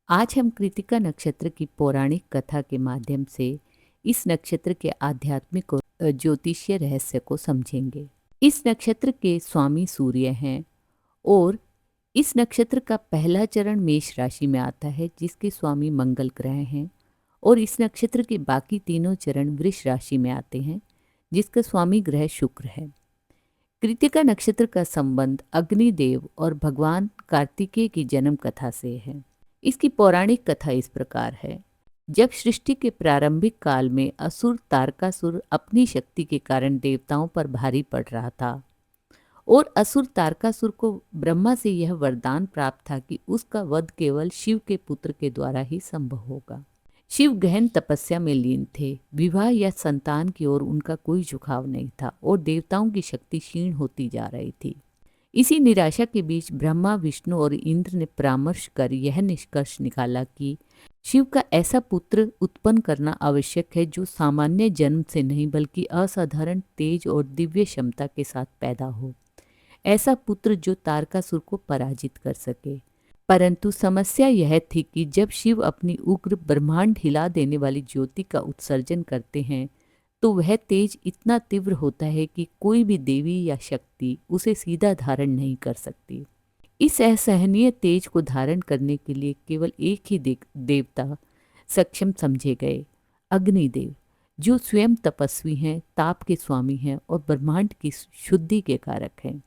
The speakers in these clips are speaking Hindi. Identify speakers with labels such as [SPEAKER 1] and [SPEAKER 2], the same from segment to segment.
[SPEAKER 1] आज हम कृतिका नक्षत्र की पौराणिक कथा के माध्यम से इस नक्षत्र के आध्यात्मिक और ज्योतिषीय रहस्य को समझेंगे। इस नक्षत्र के स्वामी सूर्य हैं और इस नक्षत्र का पहला चरण मेष राशि में आता है, जिसके स्वामी मंगल ग्रह हैं। और इस नक्षत्र के बाकी तीनों चरण वृष राशि में आते हैं, जिसका स्वामी ग्रह शुक्र है। कृतिका नक्षत्र का संबंध अग्निदेव और भगवान कार्तिकेय की जन्म कथा से है। इसकी पौराणिक कथा इस प्रकार है। जब सृष्टि के प्रारंभिक काल में असुर तारकासुर अपनी शक्ति के कारण देवताओं पर भारी पड़ रहा था और असुर तारकासुर को ब्रह्मा से यह वरदान प्राप्त था कि उसका वध केवल शिव के पुत्र के द्वारा ही संभव होगा। शिव गहन तपस्या में लीन थे। विवाह या संतान की ओर उनका कोई झुकाव नहीं था और देवताओं की शक्ति क्षीण होती जा रही थी। इसी निराशा के बीच ब्रह्मा, विष्णु और इंद्र ने परामर्श कर यह निष्कर्ष निकाला कि शिव का ऐसा पुत्र उत्पन्न करना आवश्यक है जो सामान्य जन्म से नहीं बल्कि असाधारण तेज और दिव्य क्षमता के साथ पैदा हो। ऐसा पुत्र जो तारकासुर को पराजित कर सके। परंतु समस्या यह थी कि जब शिव अपनी उग्र ब्रह्मांड हिला देने वाली ज्योति का उत्सर्जन करते हैं तो वह तेज इतना तीव्र होता है कि कोई भी देवी या शक्ति उसे सीधा धारण नहीं कर सकती। इस असहनीय तेज को धारण करने के लिए केवल एक ही देवता सक्षम समझे गए, अग्निदेव, जो स्वयं तपस्वी हैं, ताप के स्वामी हैं और ब्रह्मांड की शुद्धि के कारक हैं।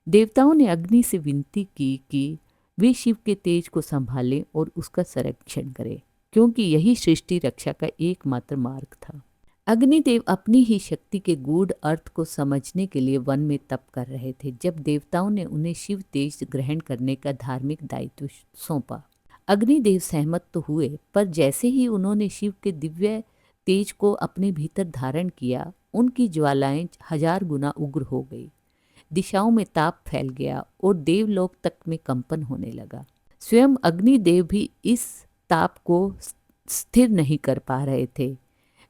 [SPEAKER 1] देवताओं ने अग्नि से विनती की कि वे शिव के तेज को संभालें और उसका संरक्षण करें, क्योंकि यही सृष्टि रक्षा का एकमात्र मार्ग था। अग्निदेव अपनी ही शक्ति के गूढ़ अर्थ को समझने के लिए वन में तप कर रहे थे जब देवताओं ने उन्हें शिव तेज ग्रहण करने का धार्मिक दायित्व सौंपा। अग्निदेव सहमत तो हुए, पर जैसे ही उन्होंने शिव के दिव्य तेज को अपने भीतर धारण किया, उनकी ज्वालाएं 1000 गुना उग्र हो गई। दिशाओं में ताप फैल गया और देवलोक तक में कंपन होने लगा। स्वयं अग्निदेव भी इस ताप को स्थिर नहीं कर पा रहे थे।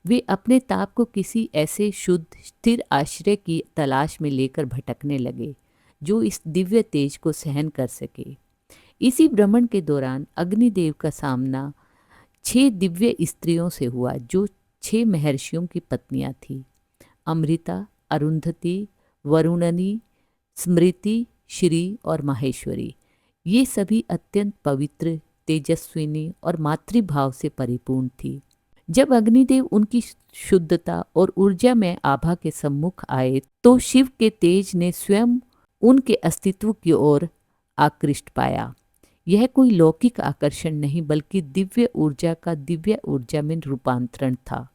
[SPEAKER 1] वे अपने ताप को किसी ऐसे शुद्ध स्थिर आश्रय की तलाश में लेकर भटकने लगे जो इस दिव्य तेज को सहन कर सके। इसी भ्रमण के दौरान अग्निदेव का सामना 6 दिव्य स्त्रियों से हुआ जो 6 महर्षियों की पत्नियां थीं। अमृता, अरुंधति, वरुणनी, स्मृति, श्री और माहेश्वरी। ये सभी अत्यंत पवित्र, तेजस्विनी और मातृभाव से परिपूर्ण थी। जब अग्निदेव उनकी शुद्धता और ऊर्जा में आभा के सम्मुख आए तो शिव के तेज ने स्वयं उनके अस्तित्व की ओर आकृष्ट पाया। यह कोई लौकिक आकर्षण नहीं बल्कि दिव्य ऊर्जा का दिव्य ऊर्जा में रूपांतरण था।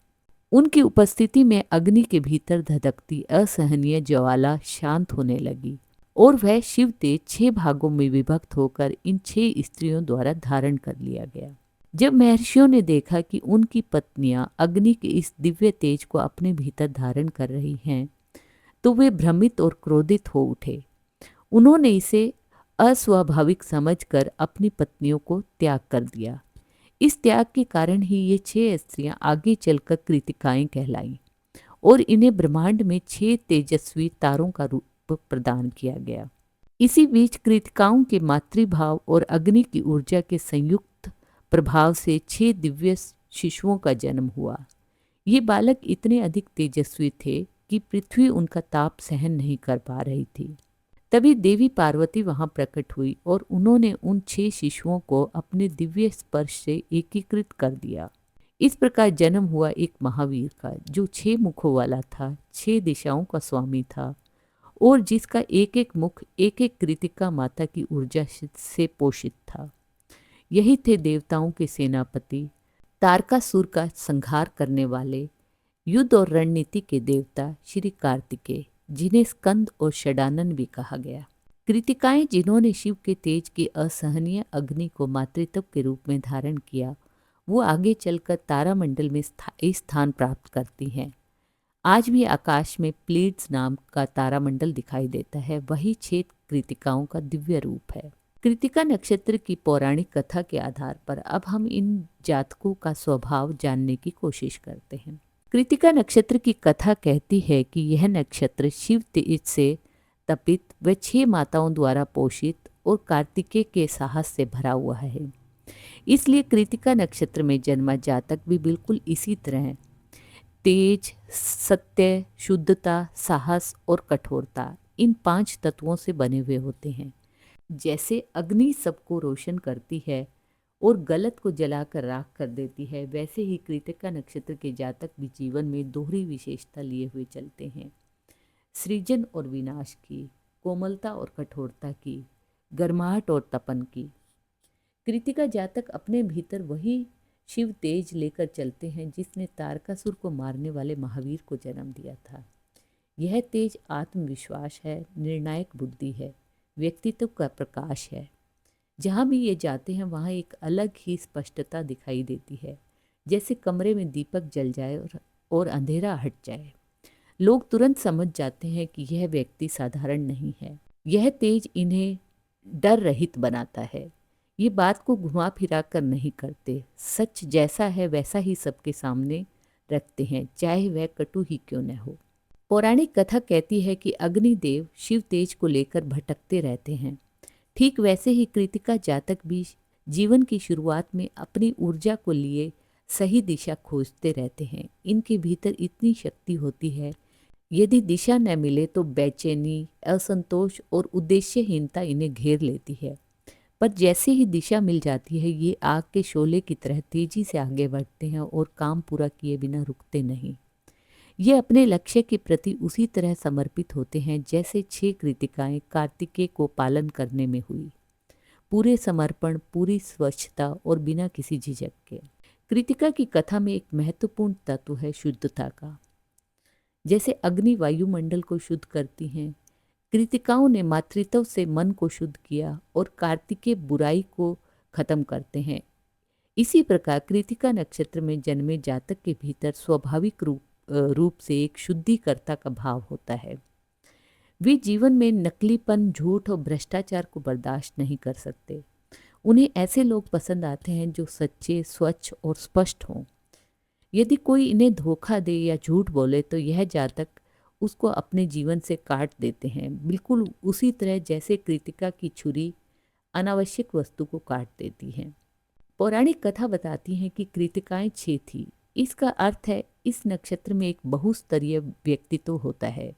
[SPEAKER 1] उनकी उपस्थिति में अग्नि के भीतर धधकती असहनीय ज्वाला शांत होने लगी और वह शिव तेज 6 भागों में विभक्त होकर इन 6 स्त्रियों द्वारा धारण कर लिया गया। जब महर्षियों ने देखा कि उनकी पत्नियां अग्नि के इस दिव्य तेज को अपने भीतर धारण कर रही हैं, तो वे भ्रमित और क्रोधित हो उठे। उन्होंने इसे अस्वाभाविक समझकर अपनी पत्नियों को त्याग कर दिया। इस त्याग के कारण ही ये 6 स्त्रियां आगे चलकर कृतिकाएं कहलाईं और इन्हें ब्रह्मांड में 6 तेजस्वी तारों का रूप प्रदान किया गया। इसी बीच कृतिकाओं के मातृभाव और अग्नि की ऊर्जा के संयुक्त प्रभाव से 6 दिव्य शिशुओं का जन्म हुआ। ये बालक इतने अधिक तेजस्वी थे कि पृथ्वी उनका ताप सहन नहीं कर पा रही थी। तभी देवी पार्वती वहां प्रकट हुई और उन्होंने उन 6 शिशुओं को अपने दिव्य स्पर्श से एकीकृत कर दिया। इस प्रकार जन्म हुआ एक महावीर का, जो 6 मुखों वाला था, 6 दिशाओं का स्वामी था और जिसका एक एक मुख एक एक कृतिका माता की ऊर्जा से पोषित था। यही थे देवताओं के सेनापति, तारकासुर का संहार करने वाले, युद्ध और रणनीति के देवता श्री कार्तिकेय, जिन्हें स्कंद और षडानन भी कहा गया। कृतिकाएं जिन्होंने शिव के तेज की असहनीय अग्नि को मातृत्व के रूप में धारण किया, वो आगे चलकर तारामंडल में स्थान प्राप्त करती हैं। आज भी आकाश में प्लेड्स नाम का तारामंडल दिखाई देता है। वही 6 कृतिकाओं का दिव्य रूप है। कृतिका नक्षत्र की पौराणिक कथा के आधार पर अब हम इन जातकों का स्वभाव जानने की कोशिश करते हैं। कृतिका नक्षत्र की कथा कहती है कि यह नक्षत्र शिव तेज से तपित व 6 माताओं द्वारा पोषित और कार्तिकेय के साहस से भरा हुआ है। इसलिए कृतिका नक्षत्र में जन्मा जातक भी बिल्कुल इसी तरह तेज, सत्य, शुद्धता, साहस और कठोरता, इन 5 तत्वों से बने हुए होते हैं। जैसे अग्नि सबको रोशन करती है और गलत को जलाकर राख कर देती है, वैसे ही कृतिका नक्षत्र के जातक भी जीवन में दोहरी विशेषता लिए हुए चलते हैं। सृजन और विनाश की, कोमलता और कठोरता की, गर्माहट और तपन की। कृतिका जातक अपने भीतर वही शिव तेज लेकर चलते हैं जिसने तारकासुर को मारने वाले महावीर को जन्म दिया था। यह तेज आत्मविश्वास है, निर्णायक बुद्धि है, व्यक्तित्व का प्रकाश है। जहाँ भी ये जाते हैं वहाँ एक अलग ही स्पष्टता दिखाई देती है, जैसे कमरे में दीपक जल जाए और अंधेरा हट जाए। लोग तुरंत समझ जाते हैं कि यह व्यक्ति साधारण नहीं है। यह तेज इन्हें डर रहित बनाता है। ये बात को घुमा फिरा कर नहीं करते, सच जैसा है वैसा ही सबके सामने रखते हैं, चाहे वह कटु ही क्यों न हो। पौराणिक कथा कहती है कि अग्निदेव शिव तेज को लेकर भटकते रहते हैं। ठीक वैसे ही कृतिका जातक भी जीवन की शुरुआत में अपनी ऊर्जा को लिए सही दिशा खोजते रहते हैं। इनके भीतर इतनी शक्ति होती है, यदि दिशा न मिले तो बेचैनी, असंतोष और उद्देश्यहीनता इन्हें घेर लेती है। पर जैसे ही दिशा मिल जाती है, ये आग के शोले की तरह तेजी से आगे बढ़ते हैं और काम पूरा किए बिना रुकते नहीं। ये अपने लक्ष्य के प्रति उसी तरह समर्पित होते हैं जैसे 6 कृतिकाएं कार्तिकेय को पालन करने में हुई। पूरे समर्पण, पूरी स्वच्छता और बिना किसी झिझक के। कृतिका की कथा में एक महत्वपूर्ण तत्व है शुद्धता का। जैसे अग्नि वायुमंडल को शुद्ध करती हैं, कृतिकाओं ने मातृत्व से मन को शुद्ध किया और कार्तिकेय बुराई को खत्म करते हैं। इसी प्रकार कृतिका नक्षत्र में जन्मे जातक के भीतर स्वाभाविक रूप से एक शुद्धिकर्ता का भाव होता है। वे जीवन में नकलीपन, झूठ और भ्रष्टाचार को बर्दाश्त नहीं कर सकते। उन्हें ऐसे लोग पसंद आते हैं जो सच्चे, स्वच्छ और स्पष्ट हों। यदि कोई इन्हें धोखा दे या झूठ बोले तो यह जातक उसको अपने जीवन से काट देते हैं, बिल्कुल उसी तरह जैसे कृतिका की छुरी अनावश्यक वस्तु को काट देती है। पौराणिक कथा बताती है कि कृतिकाएं 6 थी। इसका अर्थ है इस नक्षत्र में एक बहुस्तरीय व्यक्तित्व होता है।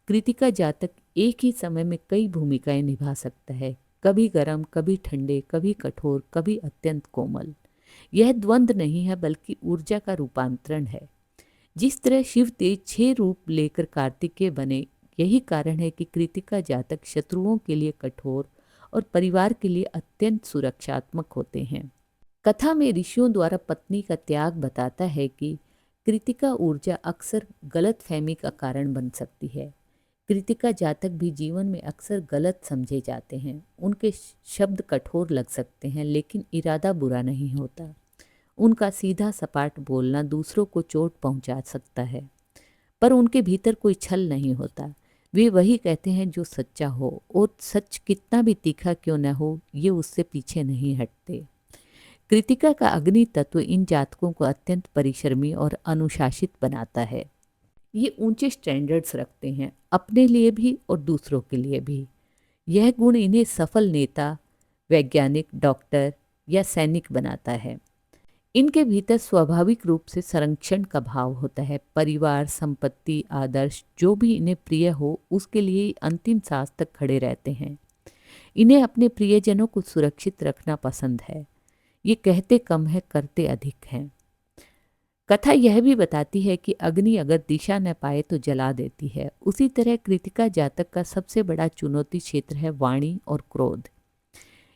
[SPEAKER 1] कृतिका जातक एक ही समय में कई भूमिकाएं निभा सकता है, कभी गर्म, कभी ठंडे, कभी कठोर, कभी अत्यंत कोमल। यह द्वंद्व नहीं है बल्कि ऊर्जा का रूपांतरण है। जिस तरह शिव तेज 6 रूप लेकर कार्तिकेय बने, यही कारण है कि कृतिका जातक शत्रुओं के लिए कठोर और परिवार के लिए अत्यंत सुरक्षात्मक होते हैं। कथा में ऋषियों द्वारा पत्नी का त्याग बताता है कि कृतिका ऊर्जा अक्सर गलत फहमी का कारण बन सकती है। कृतिका जातक भी जीवन में अक्सर गलत समझे जाते हैं। उनके शब्द कठोर लग सकते हैं, लेकिन इरादा बुरा नहीं होता। उनका सीधा सपाट बोलना दूसरों को चोट पहुंचा सकता है, पर उनके भीतर कोई छल नहीं होता। वे वही कहते हैं जो सच्चा हो, और सच कितना भी तीखा क्यों न हो, ये उससे पीछे नहीं हटते। कृतिका का अग्नि तत्व इन जातकों को अत्यंत परिश्रमी और अनुशासित बनाता है। ये ऊंचे स्टैंडर्ड्स रखते हैं, अपने लिए भी और दूसरों के लिए भी। यह गुण इन्हें सफल नेता, वैज्ञानिक, डॉक्टर या सैनिक बनाता है। इनके भीतर स्वाभाविक रूप से संरक्षण का भाव होता है। परिवार, संपत्ति, आदर्श जो भी इन्हें प्रिय हो उसके लिए अंतिम सांस तक खड़े रहते हैं। इन्हें अपने प्रियजनों को सुरक्षित रखना पसंद है। ये कहते कम है, करते अधिक हैं। कथा यह भी बताती है कि अग्नि अगर दिशा न पाए तो जला देती है। उसी तरह कृतिका जातक का सबसे बड़ा चुनौती क्षेत्र है वाणी और क्रोध।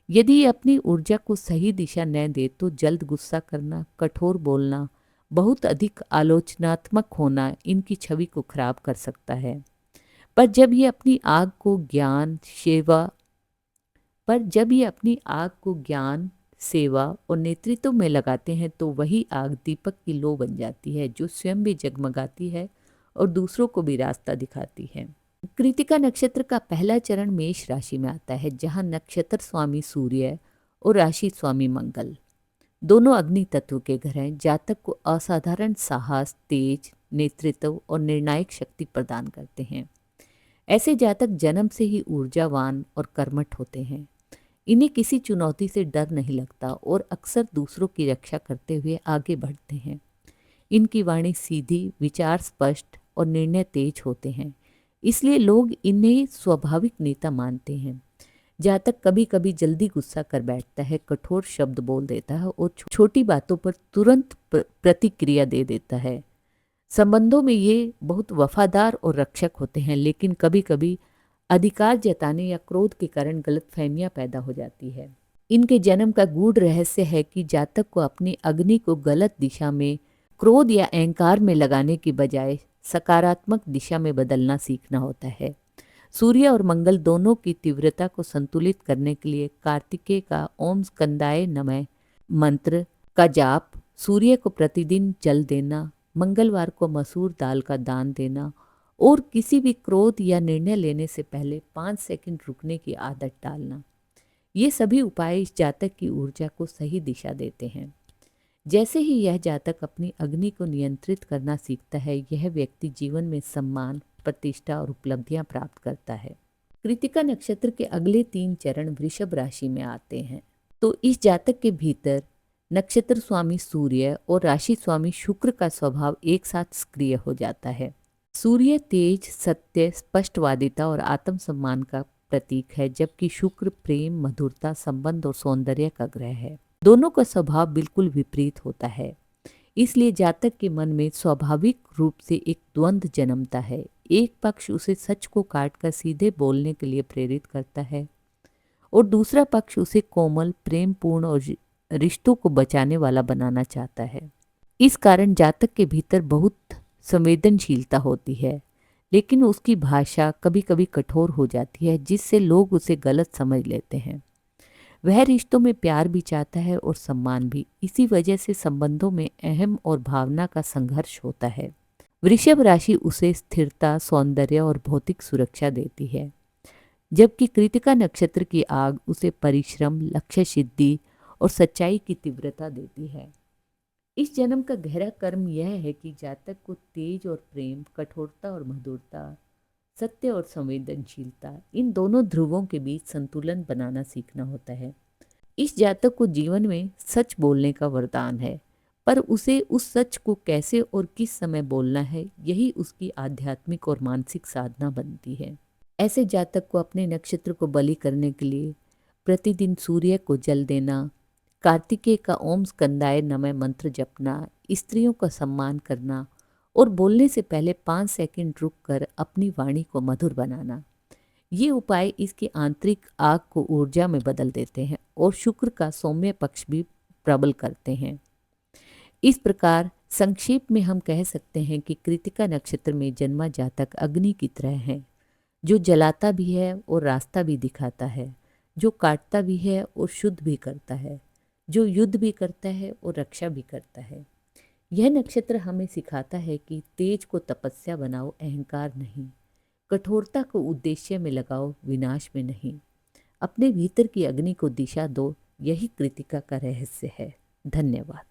[SPEAKER 1] यदि ये अपनी ऊर्जा को सही दिशा न दे तो जल्द गुस्सा करना, कठोर बोलना, बहुत अधिक आलोचनात्मक होना इनकी छवि को खराब कर सकता है। पर जब ये अपनी आग को ज्ञान, सेवा और नेतृत्व में लगाते हैं तो वही आग दीपक की लौ बन जाती है, जो स्वयं भी जगमगाती है और दूसरों को भी रास्ता दिखाती है। कृतिका नक्षत्र का पहला चरण मेष राशि में आता है, जहां नक्षत्र स्वामी सूर्य और राशि स्वामी मंगल दोनों अग्नि तत्व के घर हैं। जातक को असाधारण साहस, तेज, नेतृत्व और निर्णायक शक्ति प्रदान करते हैं। ऐसे जातक जन्म से ही ऊर्जावान और कर्मठ होते हैं। इन्हें किसी चुनौती से डर नहीं लगता और अक्सर दूसरों की रक्षा करते हुए आगे बढ़ते हैं। इनकी वाणी सीधी, विचार स्पष्ट और निर्णय तेज होते हैं, इसलिए लोग इन्हें स्वाभाविक नेता मानते हैं। जातक कभी कभी जल्दी गुस्सा कर बैठता है, कठोर शब्द बोल देता है और छोटी बातों पर तुरंत प्रतिक्रिया दे देता है। संबंधों में ये बहुत वफादार और रक्षक होते हैं, लेकिन कभी कभी अधिकार जताने या क्रोध के कारण गलतफहमियां पैदा हो जाती है। इनके जन्म का गूढ़ रहस्य है कि जातक को अपनी अग्नि को गलत दिशा में, क्रोध या अहंकार में लगाने की बजाय सकारात्मक दिशा में बदलना सीखना होता है। सूर्य और मंगल दोनों की तीव्रता को संतुलित करने के लिए कार्तिकेय का ओम स्कंदाय नमः मंत्र का जाप, सूर्य को प्रतिदिन जल देना, मंगलवार को मसूर दाल का दान देना और किसी भी क्रोध या निर्णय लेने से पहले 5 सेकंड रुकने की आदत डालना, ये सभी उपाय इस जातक की ऊर्जा को सही दिशा देते हैं। जैसे ही यह जातक अपनी अग्नि को नियंत्रित करना सीखता है, यह व्यक्ति जीवन में सम्मान, प्रतिष्ठा और उपलब्धियां प्राप्त करता है। कृतिका नक्षत्र के अगले 3 चरण वृषभ राशि में आते हैं। तो इस जातक के भीतर नक्षत्र स्वामी सूर्य और राशि स्वामी शुक्र का स्वभाव एक साथ सक्रिय हो जाता है। सूर्य तेज, सत्य, स्पष्टवादिता और आत्मसम्मान का प्रतीक है, जबकि शुक्र प्रेम, मधुरता, संबंध और सौंदर्य का ग्रह है। दोनों का स्वभाव बिल्कुल विपरीत होता है, इसलिए जातक के मन में स्वाभाविक रूप से एक द्वंद्व जन्मता है। एक पक्ष उसे सच को काटकर सीधे बोलने के लिए प्रेरित करता है और दूसरा पक्ष उसे कोमल, प्रेमपूर्ण और रिश्तों को बचाने वाला बनाना चाहता है। इस कारण जातक के भीतर बहुत संवेदनशीलता होती है, लेकिन उसकी भाषा कभी कभी कठोर हो जाती है, जिससे लोग उसे गलत समझ लेते हैं। वह रिश्तों में प्यार भी चाहता है और सम्मान भी। इसी वजह से संबंधों में अहम और भावना का संघर्ष होता है। वृषभ राशि उसे स्थिरता, सौंदर्य और भौतिक सुरक्षा देती है, जबकि कृतिका नक्षत्र की आग उसे परिश्रम, लक्ष्य सिद्धि और सच्चाई की तीव्रता देती है। इस जन्म का गहरा कर्म यह है कि जातक को तेज और प्रेम, कठोरता और मधुरता, सत्य और संवेदनशीलता, इन दोनों ध्रुवों के बीच संतुलन बनाना सीखना होता है। इस जातक को जीवन में सच बोलने का वरदान है, पर उसे उस सच को कैसे और किस समय बोलना है, यही उसकी आध्यात्मिक और मानसिक साधना बनती है। ऐसे जातक को अपने नक्षत्र को बलि करने के लिए प्रतिदिन सूर्य को जल देना, कार्तिकेय का ओम स्कंदाय नमः मंत्र जपना, स्त्रियों का सम्मान करना और बोलने से पहले 5 सेकंड रुककर अपनी वाणी को मधुर बनाना, ये उपाय इसकी आंतरिक आग को ऊर्जा में बदल देते हैं और शुक्र का सौम्य पक्ष भी प्रबल करते हैं। इस प्रकार संक्षेप में हम कह सकते हैं कि कृतिका नक्षत्र में जन्मा जातक अग्नि की तरह है, जो जलाता भी है और रास्ता भी दिखाता है, जो काटता भी है और शुद्ध भी करता है, जो युद्ध भी करता है और रक्षा भी करता है। यह नक्षत्र हमें सिखाता है कि तेज को तपस्या बनाओ, अहंकार नहीं। कठोरता को उद्देश्य में लगाओ, विनाश में नहीं। अपने भीतर की अग्नि को दिशा दो, यही कृतिका का रहस्य है। धन्यवाद।